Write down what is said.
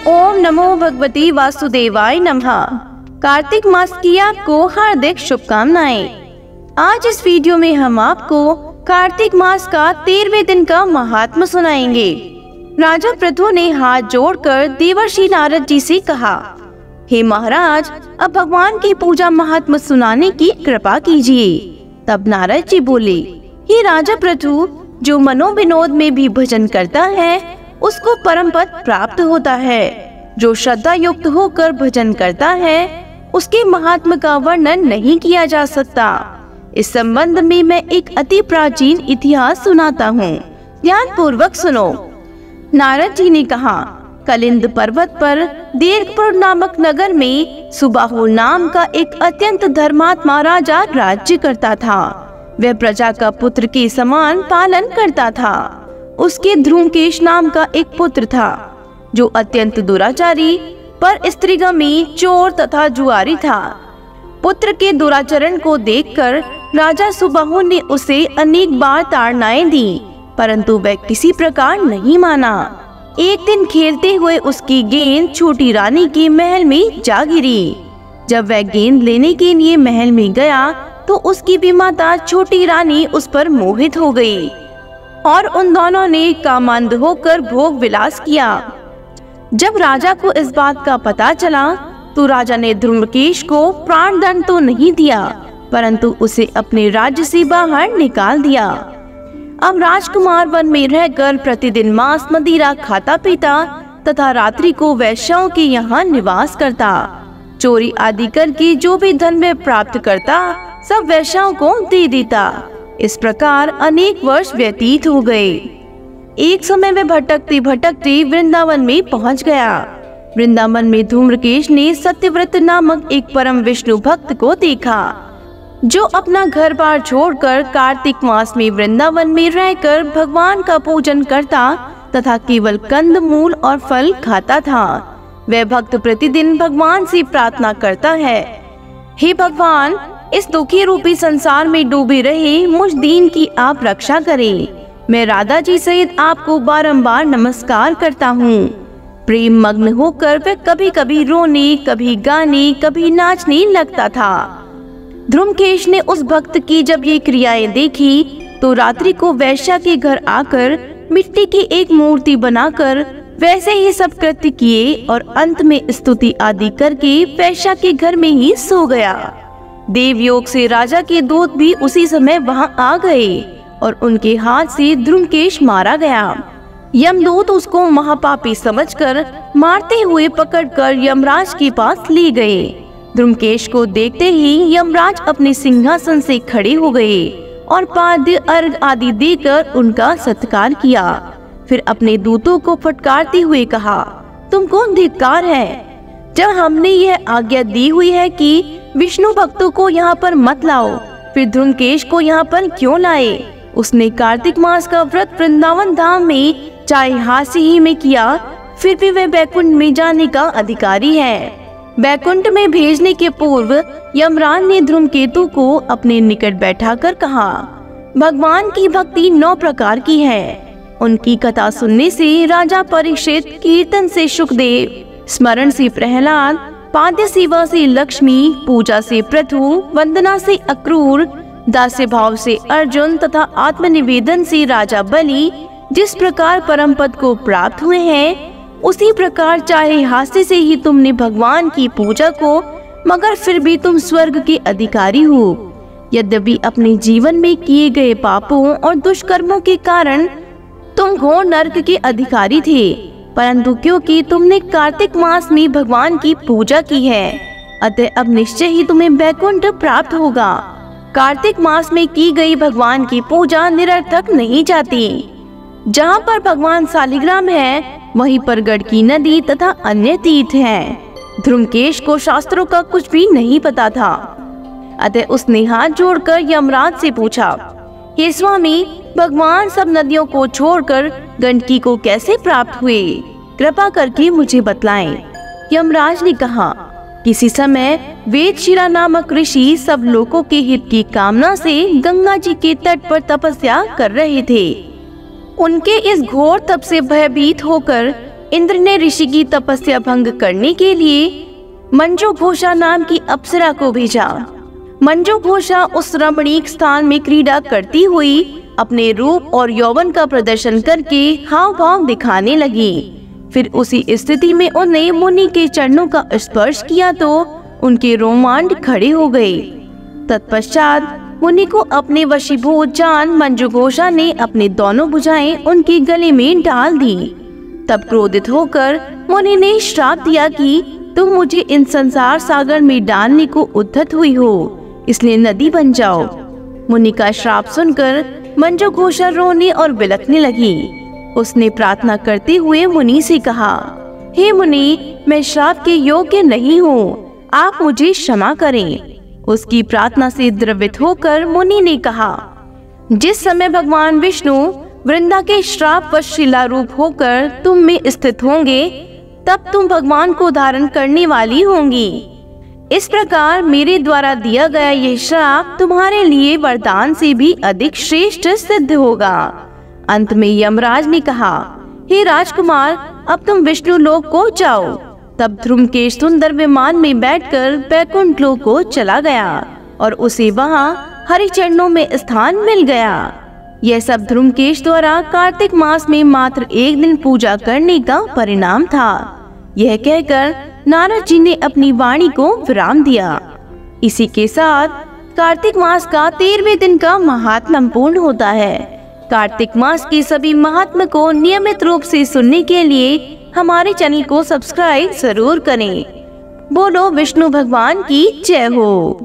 ओम नमो भगवती वासुदेवाय नमः। कार्तिक मास की आपको हार्दिक शुभकामनाएं। आज इस वीडियो में हम आपको कार्तिक मास का 13वें दिन का महात्म्य सुनाएंगे। राजा पृथु ने हाथ जोड़कर देवर्षि नारद जी से कहा, हे महाराज, अब भगवान की पूजा महात्म्य सुनाने की कृपा कीजिए। तब नारद जी बोले, हे राजा पृथु, जो मनोविनोद में भी भजन करता है उसको परम पद प्राप्त होता है। जो श्रद्धा युक्त होकर भजन करता है उसके महात्म्य का वर्णन नहीं किया जा सकता। इस संबंध में मैं एक अति प्राचीन इतिहास सुनाता हूँ, ध्यान पूर्वक सुनो। नारद जी ने कहा, कलिंद पर्वत पर दीर्घपुर नामक नगर में सुबाहुल नाम का एक अत्यंत धर्मात्मा राजा राज्य करता था। वह प्रजा का पुत्र के समान पालन करता था। उसके ध्रुमकेश नाम का एक पुत्र था जो अत्यंत दुराचारी, पर स्त्रीगमी, चोर तथा जुआरी था। पुत्र के दुराचरण को देखकर राजा सुबाहु ने उसे अनेक बार ताड़नाएं दी, परंतु वह किसी प्रकार नहीं माना। एक दिन खेलते हुए उसकी गेंद छोटी रानी के महल में जा गिरी। जब वह गेंद लेने के लिए महल में गया तो उसकी विमाता छोटी रानी उस पर मोहित हो गई और उन दोनों ने कामांध होकर भोग विलास किया। जब राजा को इस बात का पता चला तो राजा ने ध्रुमकेश को प्राणदंड तो नहीं दिया, परंतु उसे अपने राज्य से बाहर निकाल दिया। अब राजकुमार वन में रहकर प्रतिदिन मांस मदिरा खाता पीता तथा रात्रि को वैश्यों के यहाँ निवास करता। चोरी आदि करके जो भी धन वह प्राप्त करता सब वैश्यों को दे देता। इस प्रकार अनेक वर्ष व्यतीत हो गए। एक समय वह भटकते भटकते वृंदावन में पहुंच गया। वृंदावन में धूम्रकेश ने सत्यव्रत नामक एक परम विष्णु भक्त को देखा, जो अपना घर बार छोड़कर कार्तिक मास में वृंदावन में रहकर भगवान का पूजन करता तथा केवल कंद मूल और फल खाता था। वह भक्त प्रतिदिन भगवान से प्रार्थना करता है, हे भगवान, इस दुखी रूपी संसार में डूबे रहे मुझ दीन की आप रक्षा करें। मैं राधा जी सहित आपको बारंबार नमस्कार करता हूँ। प्रेम मग्न होकर वह कभी कभी रोने, कभी गाने, कभी नाचने लगता था। ध्रुमकेश ने उस भक्त की जब ये क्रियाएं देखी तो रात्रि को वैश्या के घर आकर मिट्टी की एक मूर्ति बनाकर वैसे ही सब कृत्य किए और अंत में स्तुति आदि करके वैश्या के घर में ही सो गया। देवयोग से राजा के दूत भी उसी समय वहां आ गए और उनके हाथ से ध्रुमकेश मारा गया। यमदूत उसको महापापी समझकर मारते हुए पकड़कर यमराज के पास ले गए। ध्रुमकेश को देखते ही यमराज अपने सिंहासन से खड़े हो गए और पाद्य अर्घ आदि देकर उनका सत्कार किया। फिर अपने दूतों को फटकारते हुए कहा, तुमको धिक्कार है। जब हमने यह आज्ञा दी हुई है कि विष्णु भक्तों को यहाँ पर मत लाओ, फिर ध्रुमकेश को यहाँ पर क्यों लाए? उसने कार्तिक मास का व्रत वृंदावन धाम में चाहे हास्य ही में किया, फिर भी वह बैकुंठ में जाने का अधिकारी है। बैकुंठ में भेजने के पूर्व यमराज ने धूमकेतु को अपने निकट बैठाकर कहा, भगवान की भक्ति 9 प्रकार की है। उनकी कथा सुनने से राजा परीक्षित, कीर्तन से सुखदेव, स्मरण से प्रहलाद, पाद्य सेवा से लक्ष्मी, पूजा से पृथु, वंदना से अक्रूर, दास्य भाव से अर्जुन तथा आत्मनिवेदन से राजा बलि जिस प्रकार परम पद को प्राप्त हुए हैं, उसी प्रकार चाहे हास्य से ही तुमने भगवान की पूजा को, मगर फिर भी तुम स्वर्ग के अधिकारी हो। यद्यपि अपने जीवन में किए गए पापों और दुष्कर्मों के कारण तुम घोर नरक के अधिकारी थे, परंतु क्योंकि तुमने कार्तिक मास में भगवान की पूजा की है, अतः अब निश्चय ही तुम्हें बैकुंठ प्राप्त होगा। कार्तिक मास में की गई भगवान की पूजा निरर्थक नहीं जाती। जहाँ पर भगवान शालिग्राम है, वहीं पर गंडकी नदी तथा अन्य तीर्थ हैं। ध्रुमकेश को शास्त्रों का कुछ भी नहीं पता था, अतः उसने हाथ जोड़कर यमराज से पूछा, हे स्वामी, भगवान सब नदियों को छोड़कर गंडकी को कैसे प्राप्त हुए? कृपा करके मुझे बतलाएं। यमराज ने कहा, किसी समय वेदशिरा नामक ऋषि सब लोगों के हित की कामना से गंगा जी के तट पर तपस्या कर रहे थे। उनके इस घोर तप से भयभीत होकर इंद्र ने ऋषि की तपस्या भंग करने के लिए मंजू घोषा नाम की अप्सरा को भेजा। मंजू घोषा उस रमणीक स्थान में क्रीड़ा करती हुई अपने रूप और यौवन का प्रदर्शन करके हाव भाव दिखाने लगी। फिर उसी स्थिति में उन्हें मुनि के चरणों का स्पर्श किया तो उनके रोमांच खड़े हो गए। तत्पश्चात मुनि को अपने वशीभूत जान मंजू घोषा ने अपने दोनों भुजाएं उनके गले में डाल दी। तब क्रोधित होकर मुनि ने श्राप दिया कि तुम मुझे इन संसार सागर में डालने को उद्धत हुई हो, इसलिए नदी बन जाओ। मुनि का श्राप सुनकर मंजू घोषा रोने और बिलखने लगी। उसने प्रार्थना करते हुए मुनि से कहा, हे मुनि, मैं श्राप के योग्य नहीं हूँ, आप मुझे क्षमा करें। उसकी प्रार्थना से द्रवित होकर मुनि ने कहा, जिस समय भगवान विष्णु वृंदा के श्राप व शिला रूप होकर तुम में स्थित होंगे, तब तुम भगवान को धारण करने वाली होंगी। इस प्रकार मेरे द्वारा दिया गया यह श्राप तुम्हारे लिए वरदान से भी अधिक श्रेष्ठ सिद्ध होगा। अंत में यमराज ने कहा, हे राजकुमार, अब तुम विष्णु लोक को जाओ। तब ध्रुमकेश सुंदर विमान में बैठकर वैकुंठ लोक को चला गया और उसे वहां हरिचरणों में स्थान मिल गया। यह सब ध्रुमकेश द्वारा कार्तिक मास में मात्र एक दिन पूजा करने का परिणाम था। यह कहकर नारद जी ने अपनी वाणी को विराम दिया। इसी के साथ कार्तिक मास का 13वें दिन का महात्म्य पूर्ण होता है। कार्तिक मास के सभी महात्म्य को नियमित रूप से सुनने के लिए हमारे चैनल को सब्सक्राइब जरूर करें। बोलो विष्णु भगवान की जय हो।